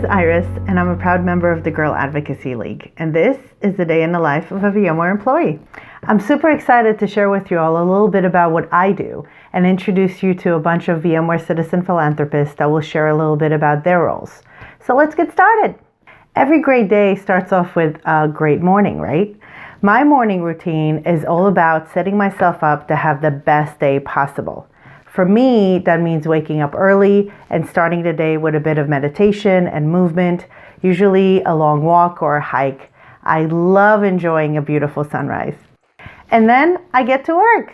Iris, and I'm a proud member of the Girl Advocacy League, and this is the day in the life of a VMware employee. I'm super excited to share with you all a little bit about what I do and introduce you to a bunch of VMware Citizen Philanthropists that will share a little bit about their roles. So let's get started. Every great day starts off with a great morning, right? My morning routine is all about setting myself up to have the best day possible. For me, that means waking up early and starting the day with a bit of meditation and movement, usually a long walk or a hike. I love enjoying a beautiful sunrise. And then I get to work.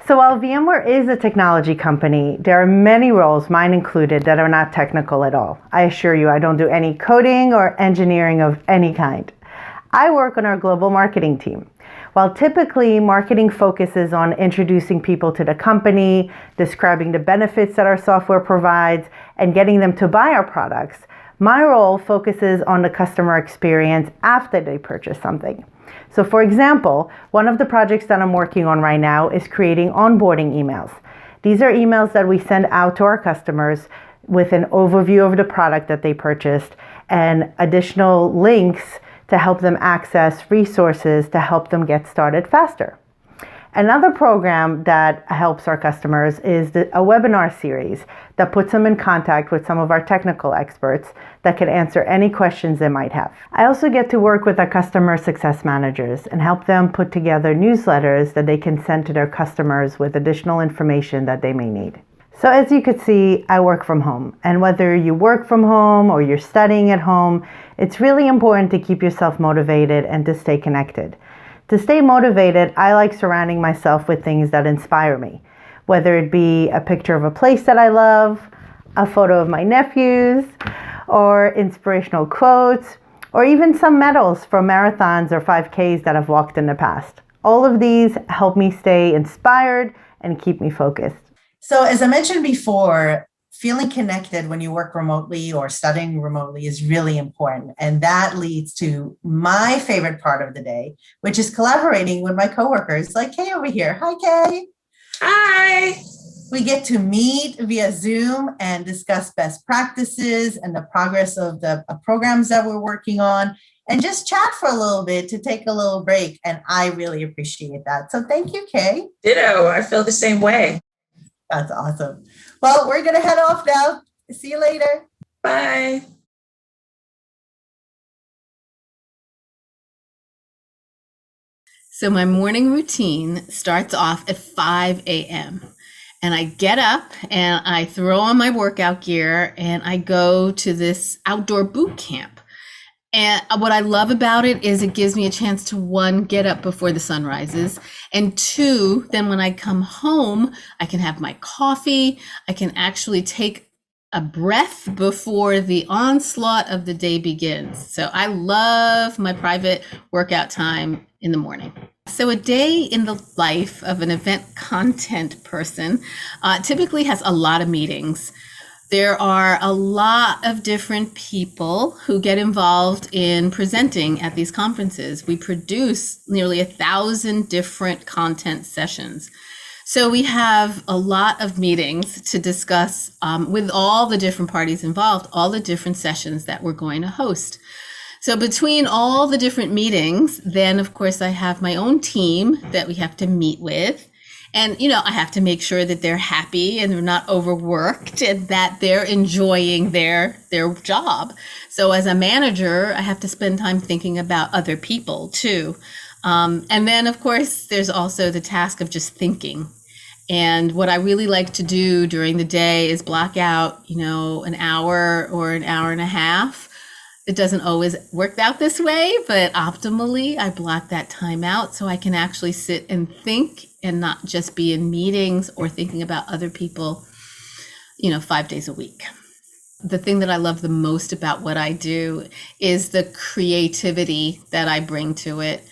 So while VMware is a technology company, there are many roles, mine included, that are not technical at all. I assure you, I don't do any coding or engineering of any kind. I work on our global marketing team. While typically marketing focuses on introducing people to the company, describing the benefits that our software provides, and getting them to buy our products, my role focuses on the customer experience after they purchase something. So for example, one of the projects that I'm working on right now is creating onboarding emails. These are emails that we send out to our customers with an overview of the product that they purchased and additional links to help them access resources to help them get started faster. Another program that helps our customers is a webinar series that puts them in contact with some of our technical experts that can answer any questions they might have. I also get to work with our customer success managers and help them put together newsletters that they can send to their customers with additional information that they may need. So as you could see, I work from home. And whether you work from home or you're studying at home, it's really important to keep yourself motivated and to stay connected. To stay motivated, I like surrounding myself with things that inspire me, whether it be a picture of a place that I love, a photo of my nephews, or inspirational quotes, or even some medals from marathons or 5Ks that I've walked in the past. All of these help me stay inspired and keep me focused. So as I mentioned before, feeling connected when you work remotely or studying remotely is really important. And that leads to my favorite part of the day, which is collaborating with my coworkers like Kay over here. Hi, Kay. Hi. We get to meet via Zoom and discuss best practices and the progress of the programs that we're working on and just chat for a little bit to take a little break. And I really appreciate that. So thank you, Kay. Ditto. I feel the same way. That's awesome. Well, we're going to head off now. See you later. Bye. So my morning routine starts off at 5 a.m. and I get up and I throw on my workout gear and I go to this outdoor boot camp. And what I love about it is it gives me a chance to, one, get up before the sun rises, and two, then when I come home, I can have my coffee. I can actually take a breath before the onslaught of the day begins. So I love my private workout time in the morning. So a day in the life of an event content person typically has a lot of meetings. There are a lot of different people who get involved in presenting at these conferences. We produce nearly 1,000 different content sessions. So we have a lot of meetings to discuss with all the different parties involved, all the different sessions that we're going to host. So between all the different meetings, then of course I have my own team that we have to meet with. And, I have to make sure that they're happy and they're not overworked and that they're enjoying their job. So as a manager, I have to spend time thinking about other people too. And then, of course, there's also the task of just thinking. And what I really like to do during the day is block out, an hour or an hour and a half. It doesn't always work out this way, but optimally, I block that time out so I can actually sit and think and not just be in meetings or thinking about other people, 5 days a week. The thing that I love the most about what I do is the creativity that I bring to it.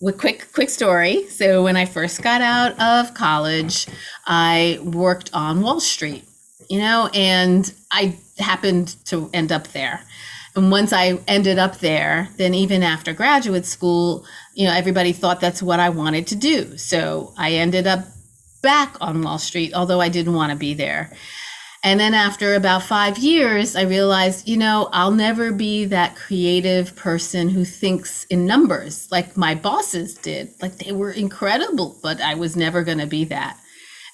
With quick story. So when I first got out of college, I worked on Wall Street, and I happened to end up there. And once I ended up there, then even after graduate school, everybody thought that's what I wanted to do. So I ended up back on Wall Street, although I didn't want to be there. And then after about 5 years, I realized, I'll never be that creative person who thinks in numbers like my bosses did. Like they were incredible, but I was never going to be that.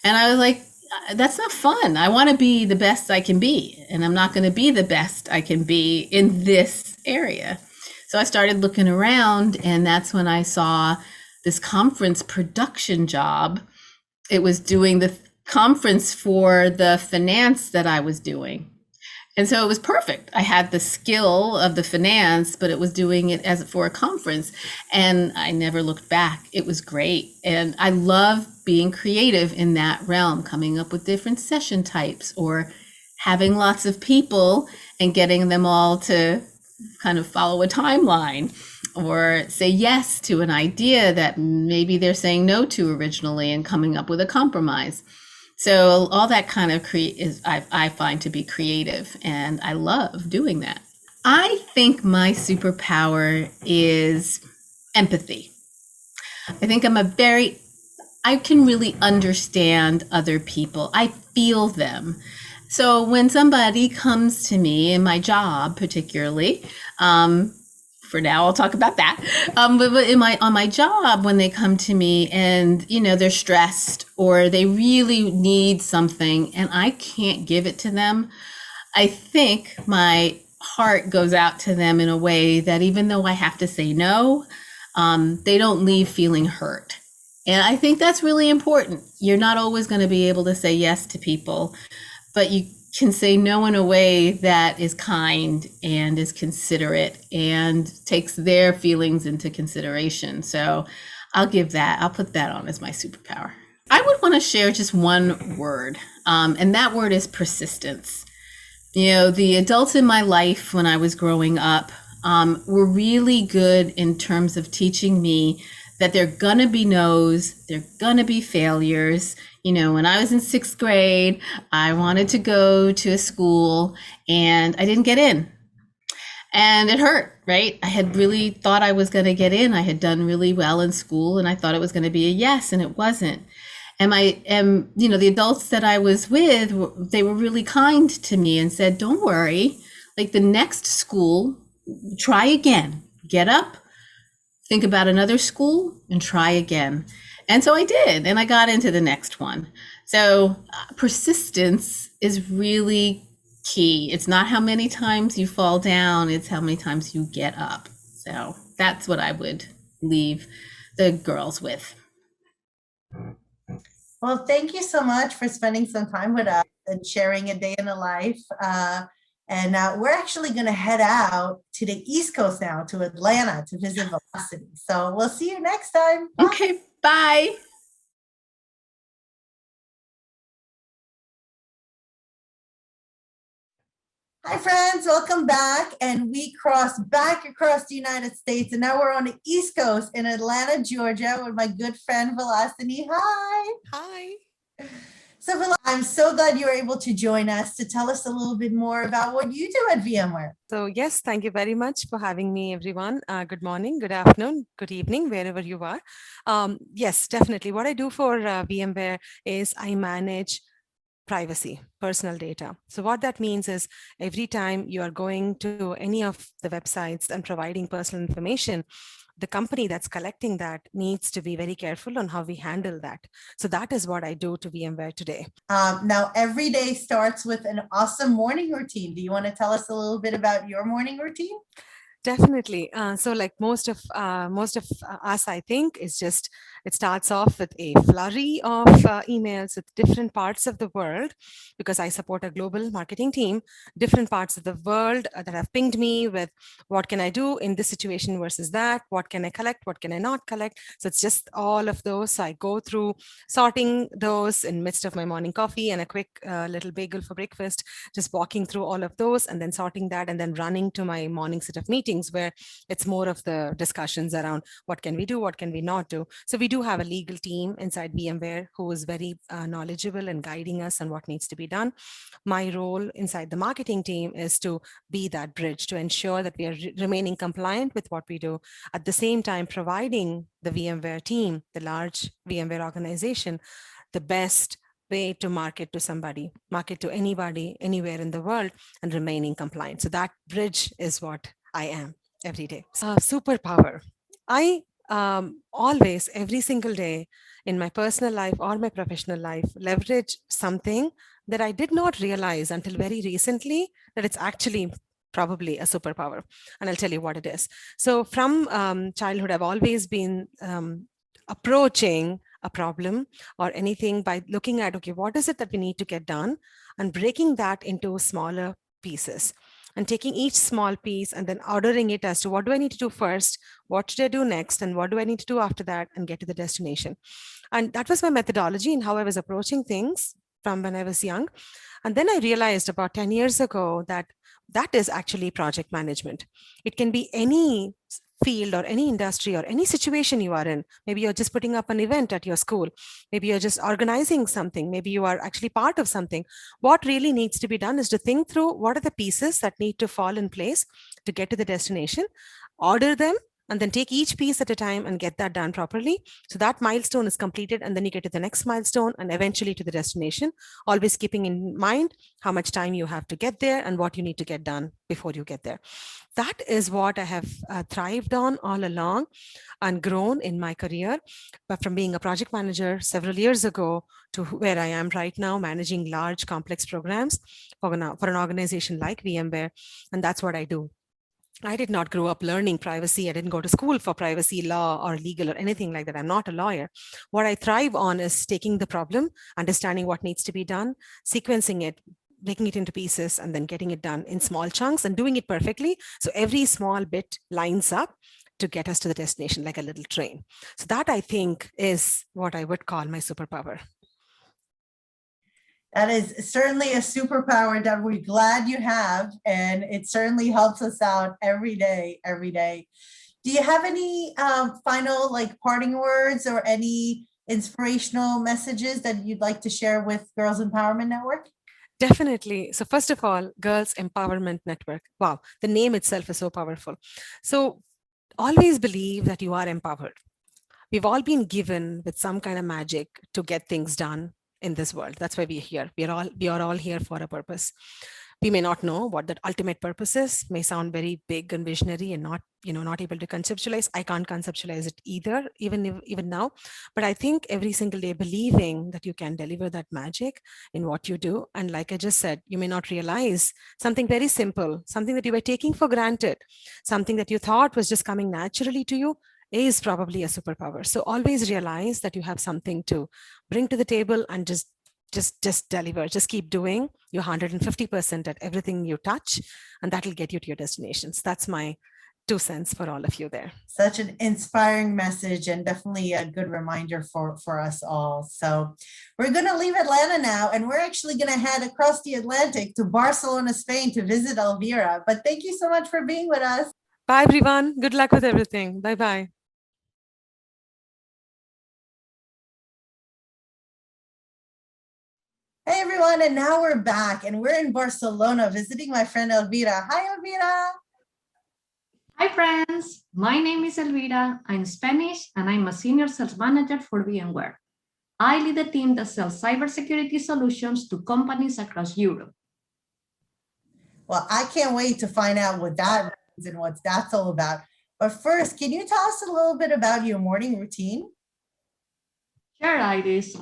And I was like, that's not fun. I want to be the best I can be. And I'm not going to be the best I can be in this area. So I started looking around, and that's when I saw this conference production job. It was doing the conference for the finance that I was doing. And so it was perfect. I had the skill of the finance, but it was doing it as for a conference. And I never looked back. It was great. And I love being creative in that realm, coming up with different session types or having lots of people and getting them all to kind of follow a timeline or say yes to an idea that maybe they're saying no to originally and coming up with a compromise. So all that kind of I find to be creative, and I love doing that. I think my superpower is empathy. I think I can really understand other people. I feel them. So when somebody comes to me in my job, particularly, for now, I'll talk about that. But on my job, when they come to me and, they're stressed or they really need something and I can't give it to them, I think my heart goes out to them in a way that even though I have to say no, they don't leave feeling hurt. And I think that's really important. You're not always going to be able to say yes to people, but you can say no in a way that is kind and is considerate and takes their feelings into consideration. So I'll put that on as my superpower. I would want to share just one word, and that word is persistence. The adults in my life when I was growing up were really good in terms of teaching me that there are gonna be no's, there are gonna be failures. When I was in 6th grade, I wanted to go to a school and I didn't get in. And it hurt, right? I had really thought I was gonna get in. I had done really well in school and I thought it was gonna be a yes, and it wasn't. And the adults that I was with, they were really kind to me and said, don't worry, like the next school, try again, get up, think about another school and try again. And so I did, and I got into the next one. So persistence is really key. It's not how many times you fall down, it's how many times you get up. So that's what I would leave the girls with. Well, thank you so much for spending some time with us and sharing a day in the life. And we're actually going to head out to the East Coast now, to Atlanta, to visit Vilasini. So we'll see you next time. Bye. Okay, bye. Hi, friends. Welcome back. And we crossed back across the United States. And now we're on the East Coast in Atlanta, Georgia, with my good friend, Vilasini. Hi. Hi. So I'm so glad you were able to join us to tell us a little bit more about what you do at VMware. So yes, thank you very much for having me, everyone. Good morning, good afternoon, good evening, wherever you are. Yes, definitely. What I do for VMware is I manage privacy, personal data. So what that means is every time you are going to any of the websites and providing personal information, the company that's collecting that needs to be very careful on how we handle that. So that is what I do to VMware today. Now, every day starts with an awesome morning routine. Do you want to tell us a little bit about your morning routine? Definitely. So like most of us, I think, is just, it starts off with a flurry of emails with different parts of the world, because I support a global marketing team, different parts of the world that have pinged me with what can I do in this situation versus that, what can I collect, what can I not collect. So it's just all of those. So I go through sorting those in midst of my morning coffee and a quick little bagel for breakfast, just walking through all of those and then sorting that and then running to my morning set of meetings where it's more of the discussions around what can we do, what can we not do. So we do have a legal team inside VMware who is very knowledgeable and guiding us on what needs to be done. My role inside the marketing team is to be that bridge to ensure that we are remaining compliant with what we do, at the same time providing the VMware team, the large VMware organization, the best way to market to somebody, market to anybody, anywhere in the world, and remaining compliant. So that bridge is what I am every day. Superpower. I always, every single day in my personal life or my professional life, leverage something that I did not realize until very recently that it's actually probably a superpower. And I'll tell you what it is. So from childhood, I've always been approaching a problem or anything by looking at, okay, what is it that we need to get done, and breaking that into smaller pieces and taking each small piece and then ordering it as to what do I need to do first, what should I do next, and what do I need to do after that, and get to the destination. And that was my methodology in how I was approaching things from when I was young. And then I realized about 10 years ago that that is actually project management. It can be any field or any industry or any situation you are in. Maybe you're just putting up an event at your school. Maybe you're just organizing something. Maybe you are actually part of something. What really needs to be done is to think through what are the pieces that need to fall in place to get to the destination, order them, and then take each piece at a time and get that done properly. So that milestone is completed, and then you get to the next milestone and eventually to the destination, always keeping in mind how much time you have to get there and what you need to get done before you get there. That is what I have thrived on all along and grown in my career. But from being a project manager several years ago to where I am right now, managing large complex programs for an organization like VMware. And that's what I do. I did not grow up learning privacy. I didn't go to school for privacy law or legal or anything like that. I'm not a lawyer. What I thrive on is taking the problem, understanding what needs to be done, sequencing it, breaking it into pieces, and then getting it done in small chunks and doing it perfectly. So every small bit lines up to get us to the destination like a little train. So that, I think, is what I would call my superpower. That is certainly a superpower that we're glad you have, and it certainly helps us out every day, every day. Do you have any final parting words or any inspirational messages that you'd like to share with Girls Empowerment Network? Definitely. So first of all, Girls Empowerment Network. Wow, the name itself is so powerful. So always believe that you are empowered. We've all been given with some kind of magic to get things done in this world. That's why we're here. We are all here for a purpose. We may not know what that ultimate purpose is. May sound very big and visionary and not able to conceptualize. I can't conceptualize it either, even now. But I think every single day believing that you can deliver that magic in what you do. And like I just said, you may not realize something very simple, something that you were taking for granted, something that you thought was just coming naturally to you, is probably a superpower. So always realize that you have something to bring to the table and just deliver, just keep doing your 150% at everything you touch, and that'll get you to your destinations. That's my 2 cents for all of you there. Such an inspiring message, and definitely a good reminder for us all. So we're going to leave Atlanta now, and we're actually going to head across the Atlantic to Barcelona, Spain to visit Alvira. But thank you so much for being with us. Bye, everyone. Good luck with everything. Bye-bye. Hey everyone, and now we're back, and we're in Barcelona visiting my friend Elvira. Hi, Elvira. Hi, friends. My name is Elvira. I'm Spanish, and I'm a senior sales manager for VMware. I lead a team that sells cybersecurity solutions to companies across Europe. Well, I can't wait to find out what that means and what that's all about. But first, can you tell us a little bit about your morning routine? Sure, Iris.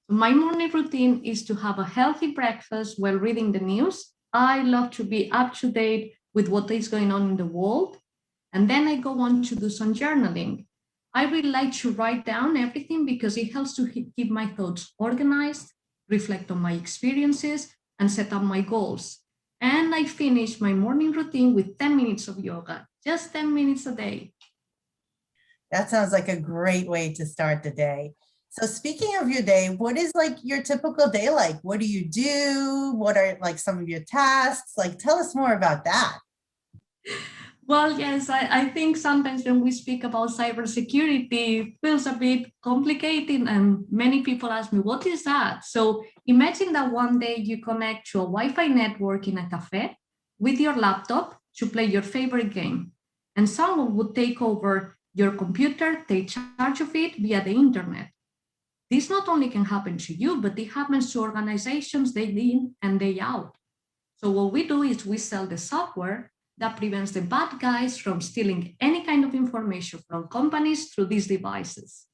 My morning routine is to have a healthy breakfast while reading the news. I love to be up to date with what is going on in the world. And then I go on to do some journaling. I really like to write down everything because it helps to keep my thoughts organized, reflect on my experiences, and set up my goals. And I finish my morning routine with 10 minutes of yoga, just 10 minutes a day. That sounds like a great way to start the day. So speaking of your day, what is your typical day like? What do you do? What are some of your tasks? Tell us more about that. Well, yes, I think sometimes when we speak about cybersecurity, it feels a bit complicated, and many people ask me, what is that? So imagine that one day you connect to a Wi-Fi network in a cafe with your laptop to play your favorite game, and someone would take over your computer, take charge of it via the internet. This not only can happen to you, but it happens to organizations day in and day out. So what we do is we sell the software that prevents the bad guys from stealing any kind of information from companies through these devices.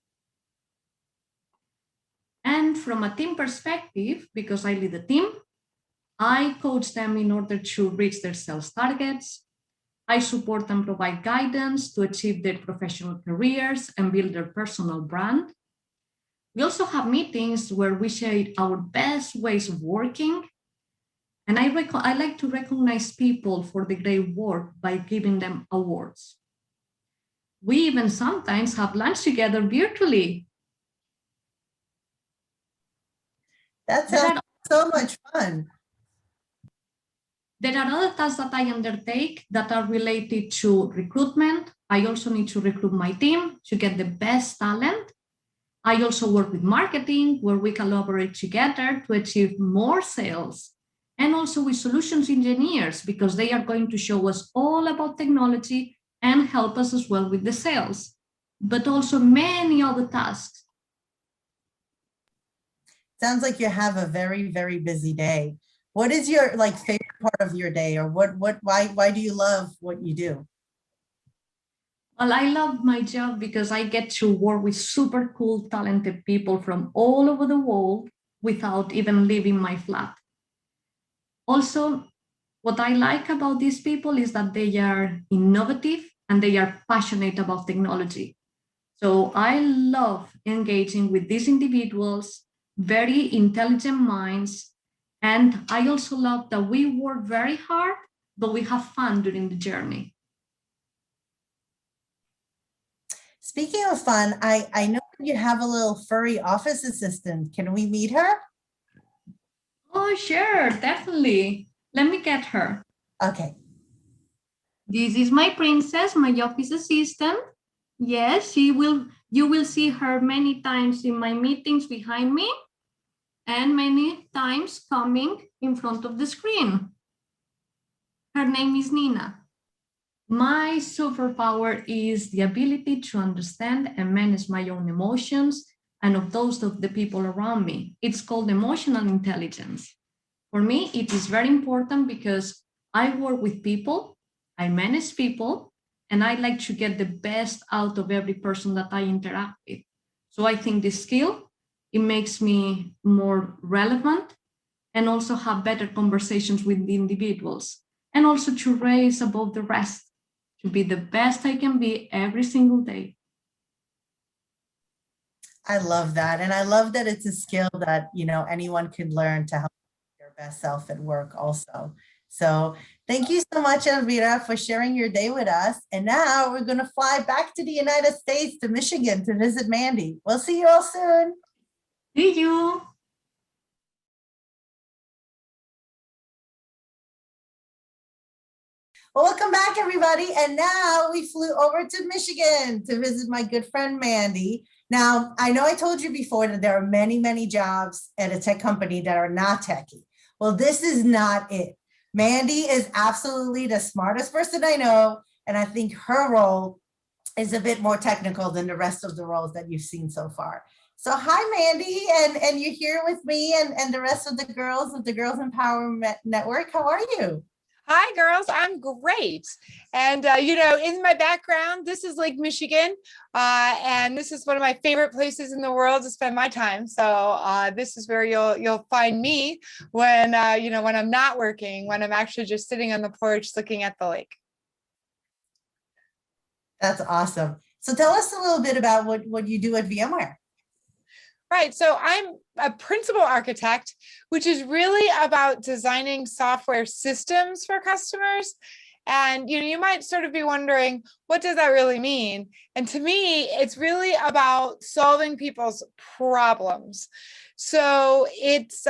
And from a team perspective, because I lead a team, I coach them in order to reach their sales targets. I support and provide guidance to achieve their professional careers and build their personal brand. We also have meetings where we share our best ways of working. And I like to recognize people for the great work by giving them awards. We even sometimes have lunch together virtually. That sounds so much fun. There are other tasks that I undertake that are related to recruitment. I also need to recruit my team to get the best talent. I also work with marketing, where we collaborate together to achieve more sales, and also with solutions engineers, because they are going to show us all about technology and help us as well with the sales, but also many other tasks. Sounds like you have a very, very busy day. What is your favorite part of your day, or why do you love what you do? Well, I love my job because I get to work with super cool, talented people from all over the world without even leaving my flat. Also, what I like about these people is that they are innovative and they are passionate about technology. So I love engaging with these individuals, very intelligent minds. And I also love that we work very hard, but we have fun during the journey. Speaking of fun, I know you have a little furry office assistant. Can we meet her? Oh, sure, definitely. Let me get her. Okay. This is my princess, my office assistant. Yes, you will see her many times in my meetings behind me and many times coming in front of the screen. Her name is Nina. My superpower is the ability to understand and manage my own emotions and of those of the people around me. It's called emotional intelligence. For me, it is very important because I work with people, I manage people, and I like to get the best out of every person that I interact with. So I think this skill, it makes me more relevant and also have better conversations with the individuals, and also to raise above the rest, to be the best I can be every single day. I love that. And I love that it's a skill that, anyone can learn to help their best self at work also. So thank you so much, Elvira, for sharing your day with us. And now we're going to fly back to the United States, to Michigan, to visit Mandy. We'll see you all soon. See you. Well, welcome back, everybody. And now we flew over to Michigan to visit my good friend, Mandy. Now, I know I told you before that there are many, many jobs at a tech company that are not techie. Well, this is not it. Mandy is absolutely the smartest person I know. And I think her role is a bit more technical than the rest of the roles that you've seen so far. So hi, Mandy, and you're here with me and the rest of the girls of the Girls Empowerment Network. How are you? Hi, girls. I'm great. And, in my background, this is Lake Michigan. And this is one of my favorite places in the world to spend my time. So this is where you'll find me when, when I'm not working, when I'm actually just sitting on the porch looking at the lake. That's awesome. So tell us a little bit about what you do at VMware. Right. So I'm a principal architect, which is really about designing software systems for customers. And, you might sort of be wondering, what does that really mean? And to me, it's really about solving people's problems. So it's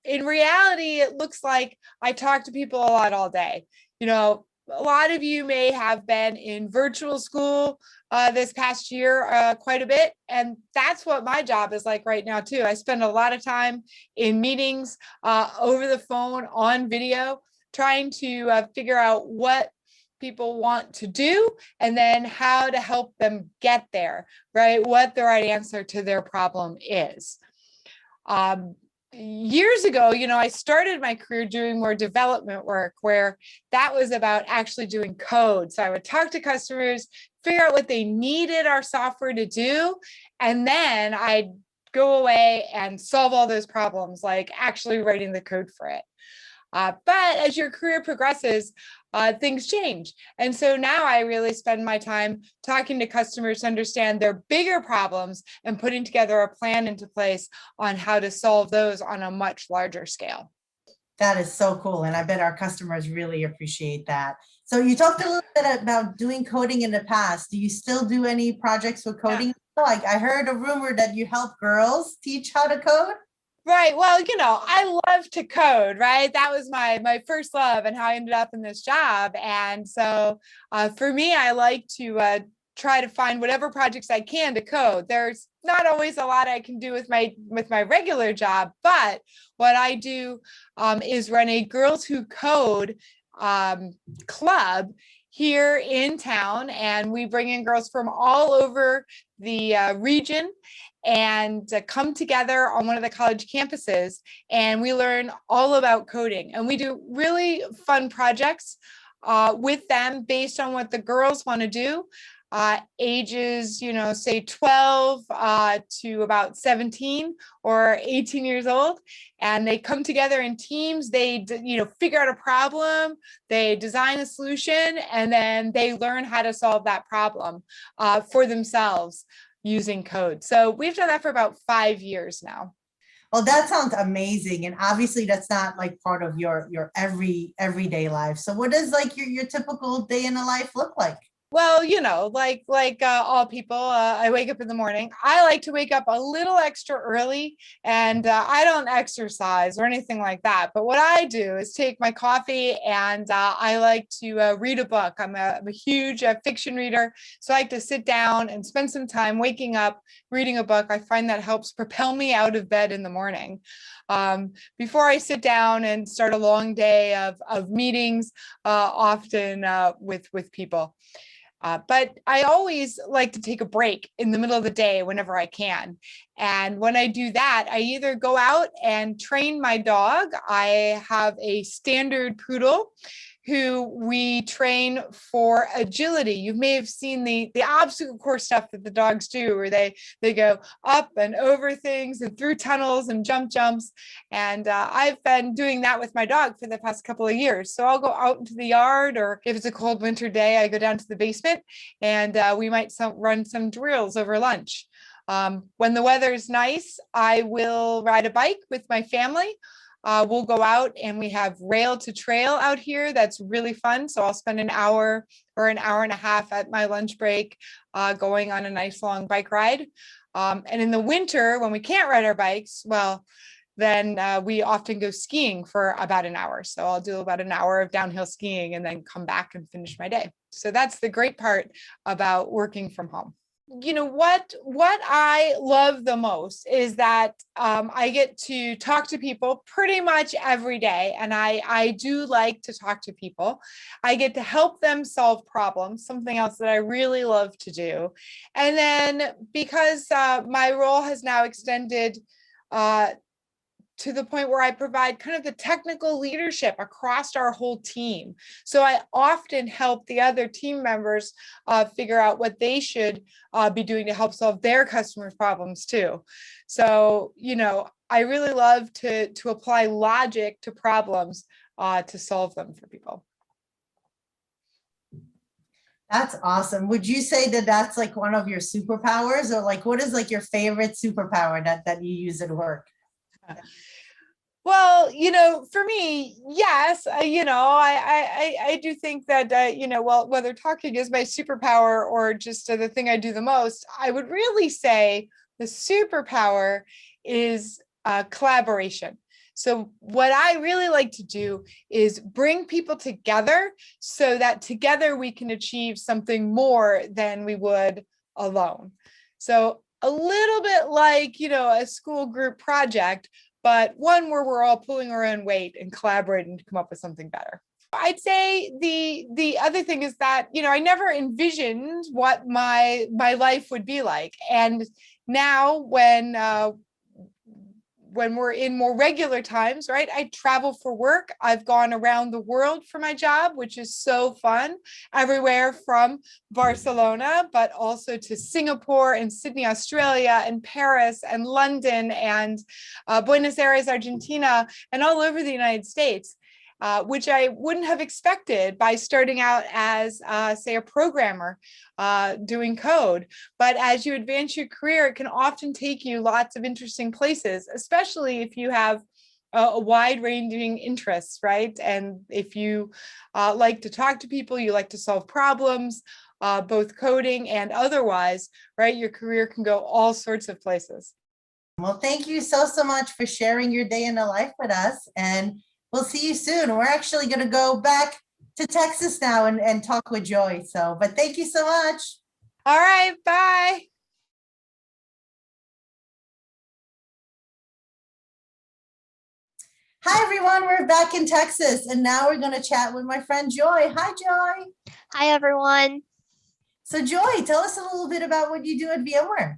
in reality, it looks like I talk to people a lot all day. A lot of you may have been in virtual school this past year quite a bit. And that's what my job is like right now, too. I spend a lot of time in meetings over the phone, on video, trying to figure out what people want to do, and then how to help them get there, right? What the right answer to their problem is. Years ago, I started my career doing more development work where that was about actually doing code. So I would talk to customers, figure out what they needed our software to do, and then I'd go away and solve all those problems, like actually writing the code for it. But as your career progresses, things change. And so now I really spend my time talking to customers to understand their bigger problems and putting together a plan into place on how to solve those on a much larger scale. That is so cool. And I bet our customers really appreciate that. So you talked a little bit about doing coding in the past. Do you still do any projects with coding? Yeah. Like I heard a rumor that you help girls teach how to code. Right. Well, I love to code, right? That was my first love and how I ended up in this job. And so for me, I like to try to find whatever projects I can to code. There's not always a lot I can do with my regular job, but what I do is run a Girls Who Code club here in town, and we bring in girls from all over the region and come together on one of the college campuses, and we learn all about coding, and we do really fun projects with them based on what the girls want to do. Ages, say 12 to about 17 or 18 years old. And they come together in teams, they, figure out a problem, they design a solution, and then they learn how to solve that problem for themselves using code. So we've done that for about 5 years now. Well, that sounds amazing. And obviously that's not like part of your everyday life. So what does like your typical day in the life look like? Well, like all people, I wake up in the morning. I like to wake up a little extra early, and I don't exercise or anything like that. But what I do is take my coffee, and I like to read a book. I'm a huge fiction reader, so I like to sit down and spend some time waking up, reading a book. I find that helps propel me out of bed in the morning. Before I sit down and start a long day of meetings, often with people. But I always like to take a break in the middle of the day whenever I can. And when I do that, I either go out and train my dog. I have a standard poodle who we train for agility. You may have seen the obstacle course stuff that the dogs do, where they go up and over things and through tunnels and jumps. And I've been doing that with my dog for the past couple of years. So I'll go out into the yard, or if it's a cold winter day, I go down to the basement, and we might run some drills over lunch. When the weather is nice, I will ride a bike with my family. We'll go out, and we have rail to trail out here. That's really fun. So I'll spend an hour or an hour and a half at my lunch break going on a nice long bike ride. And in the winter, when we can't ride our bikes, well, then we often go skiing for about an hour. So I'll do about an hour of downhill skiing and then come back and finish my day. So that's the great part about working from home. What I love the most is that I get to talk to people pretty much every day. And I do like to talk to people. I get to help them solve problems, something else that I really love to do. And then because my role has now extended to the point where I provide kind of the technical leadership across our whole team. So I often help the other team members figure out what they should be doing to help solve their customers' problems too. So, I really love to apply logic to problems to solve them for people. That's awesome. Would you say that that's like one of your superpowers, or like what is like your favorite superpower that you use at work? Well, for me, yes, I do think that, well, whether talking is my superpower or just the thing I do the most, I would really say the superpower is collaboration. So what I really like to do is bring people together so that together we can achieve something more than we would alone. So a little bit like, a school group project, but one where we're all pulling our own weight and collaborating to come up with something better. I'd say the other thing is that, I never envisioned what my life would be like. And now when we're in more regular times, right? I travel for work. I've gone around the world for my job, which is so fun, everywhere from Barcelona, but also to Singapore and Sydney, Australia, and Paris and London and Buenos Aires, Argentina, and all over the United States. Which I wouldn't have expected by starting out as, say, a programmer doing code. But as you advance your career, it can often take you lots of interesting places, especially if you have a wide-ranging interests, right? And if you like to talk to people, you like to solve problems, both coding and otherwise, right? Your career can go all sorts of places. Well, thank you so much for sharing your day in the life with us. And we'll see you soon. We're actually going to go back to Texas now and talk with Joy. But thank you so much. All right, bye. Hi, everyone. We're back in Texas, and now we're going to chat with my friend Joy. Hi, Joy. Hi, everyone. So, Joy, tell us a little bit about what you do at VMware.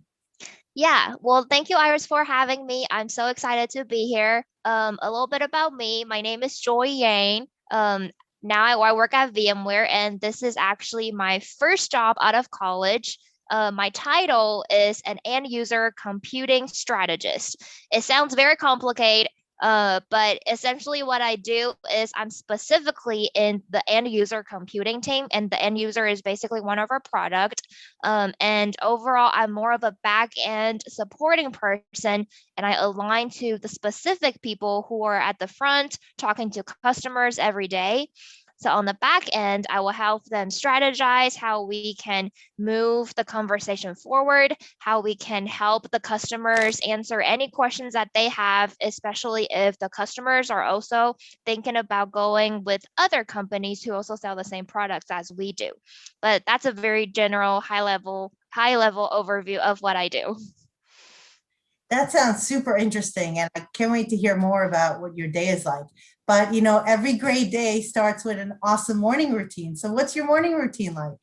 Yeah, well, thank you, Iris, for having me. I'm so excited to be here. A little bit about me. My name is Joy Yang. Now I work at VMware, and this is actually my first job out of college. My title is an end user computing strategist. It sounds very complicated, but essentially what I do is I'm specifically in the end user computing team, and the end user is basically one of our product. And overall, I'm more of a back end supporting person, and I align to the specific people who are at the front talking to customers every day. So on the back end, I will help them strategize how we can move the conversation forward, how we can help the customers answer any questions that they have, especially if the customers are also thinking about going with other companies who also sell the same products as we do. But that's a very general, high level overview of what I do. That sounds super interesting, and I can't wait to hear more about what your day is like. But, every great day starts with an awesome morning routine. So what's your morning routine like?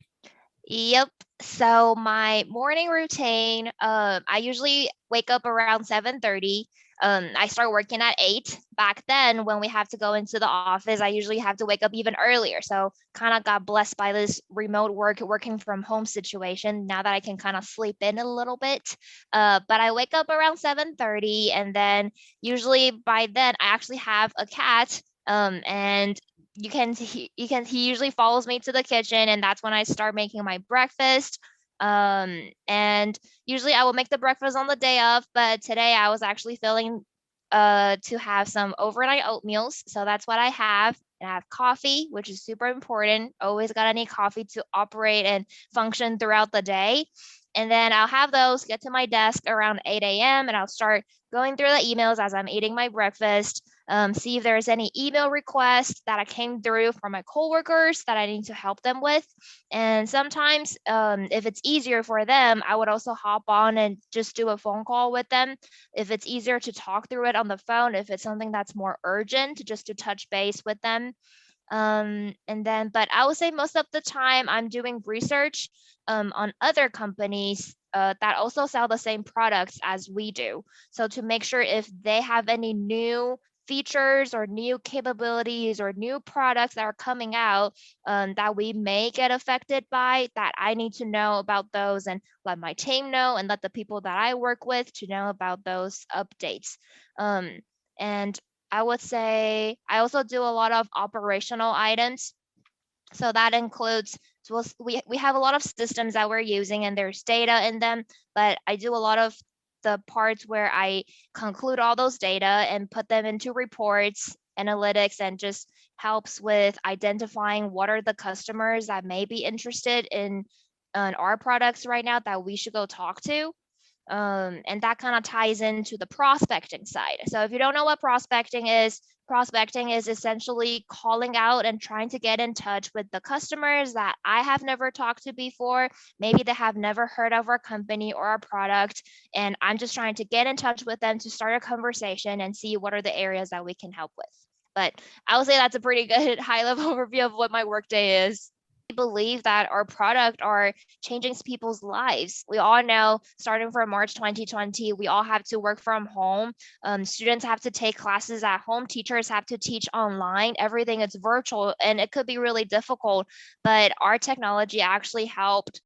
Yep. So my morning routine, I usually wake up around 7:30. I start working at 8. Back then, when we have to go into the office, I usually have to wake up even earlier. So kind of got blessed by this remote working from home situation now that I can kind of sleep in a little bit. But I wake up around 7:30, and then usually by then I actually have a cat. And he usually follows me to the kitchen, and that's when I start making my breakfast. And usually I will make the breakfast on the day of, but today I was actually feeling to have some overnight oatmeals. So that's what I have. And I have coffee, which is super important. Always gotta need coffee to operate and function throughout the day. And then I'll have those, get to my desk around 8 a.m. and I'll start going through the emails as I'm eating my breakfast. See if there's any email requests that came through from my coworkers that I need to help them with. And sometimes if it's easier for them, I would also hop on and just do a phone call with them. If it's easier to talk through it on the phone, if it's something that's more urgent, just to touch base with them. But I would say most of the time I'm doing research on other companies that also sell the same products as we do. So to make sure if they have any new features or new capabilities or new products that are coming out that we may get affected by, that I need to know about those and let my team know and let the people that I work with to know about those updates. And I would say I also do a lot of operational items. So that includes, we have a lot of systems that we're using and there's data in them, but I do a lot of the parts where I conclude all those data and put them into reports, analytics, and just helps with identifying what are the customers that may be interested in our products right now that we should go talk to. And that kind of ties into the prospecting side. So if you don't know what prospecting is essentially calling out and trying to get in touch with the customers that I have never talked to before. Maybe they have never heard of our company or our product, and I'm just trying to get in touch with them to start a conversation and see what are the areas that we can help with. But I would say that's a pretty good high level overview of what my workday is. I believe that our product are changing people's lives. We all know, starting from March 2020, we all have to work from home. Students have to take classes at home. Teachers have to teach online. Everything is virtual, and it could be really difficult. But our technology actually helped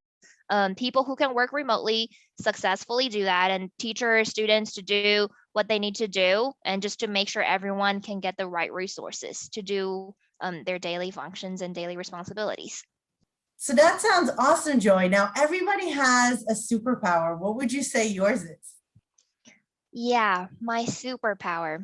people who can work remotely successfully do that, and teachers, students to do what they need to do, and just to make sure everyone can get the right resources to do their daily functions and daily responsibilities. So that sounds awesome, Joy. Now, everybody has a superpower. What would you say yours is? Yeah, my superpower.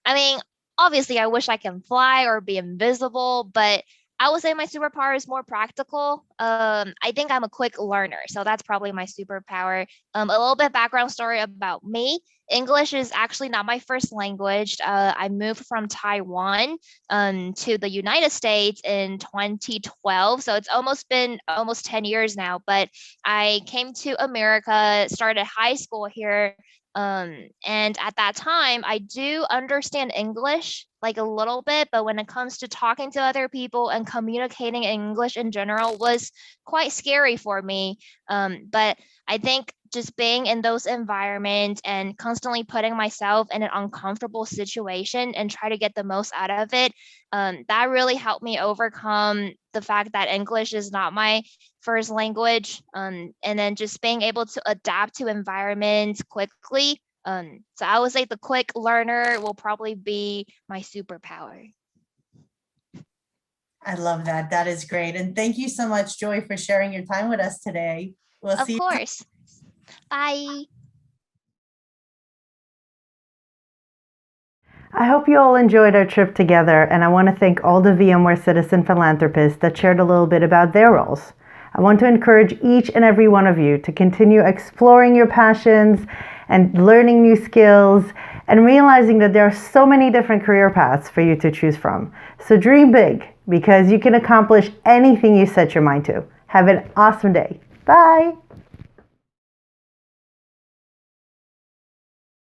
I mean, obviously, I wish I can fly or be invisible, but I would say my superpower is more practical. I think I'm a quick learner, so that's probably my superpower. A little bit background story about me. English is actually not my first language. I moved from Taiwan to the United States in 2012, so it's been almost 10 years now. But I came to America, started high school here. And at that time, I do understand English like a little bit, but when it comes to talking to other people and communicating in English in general was quite scary for me. But I think just being in those environments and constantly putting myself in an uncomfortable situation and try to get the most out of it, that really helped me overcome the fact that English is not my first language, and then just being able to adapt to environments quickly. So I would say the quick learner will probably be my superpower. I love that. That is great. And thank you so much, Joy, for sharing your time with us today. We'll Of see you. course. Bye. I hope you all enjoyed our trip together, and I want to thank all the VMware Citizen Philanthropists that shared a little bit about their roles. I want to encourage each and every one of you to continue exploring your passions and learning new skills and realizing that there are so many different career paths for you to choose from. So dream big, because you can accomplish anything you set your mind to. Have an awesome day. Bye.